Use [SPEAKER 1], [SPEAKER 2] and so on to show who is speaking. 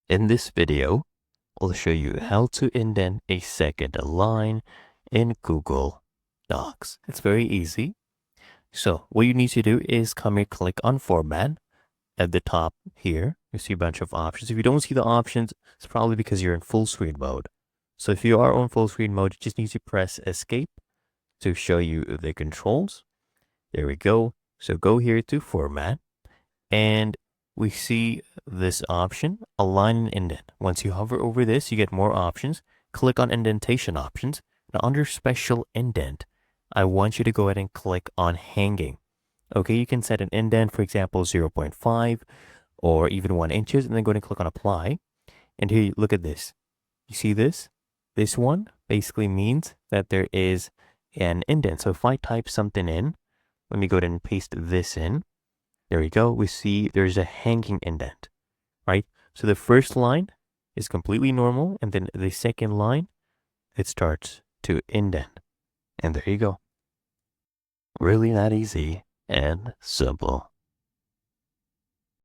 [SPEAKER 1] In this video, I'll show you how to indent a second line in Google Docs. It's very easy. So what you need to do is come here, click on Format at the top here. You see a bunch of options. If you don't see the options, it's probably because you're in full screen mode. So if you are on full screen mode, you just need to press Escape to show you the controls. There we go. So go here to Format, and we see this option, Align and Indent. Once you hover over this, you get more options. Click on Indentation options. Now under Special Indent, I want you to go ahead and click on Hanging. Okay, you can set an indent, for example, 0.5 or even 1 inches, and then go ahead and click on Apply. And here, look at this. You see this? This one basically means that there is an indent. So if I type something in, let me go ahead and paste this in. There we go. We see there's a hanging indent, right? So the first line is completely normal, and then the second line, it starts to indent. And there you go. Really that easy and simple.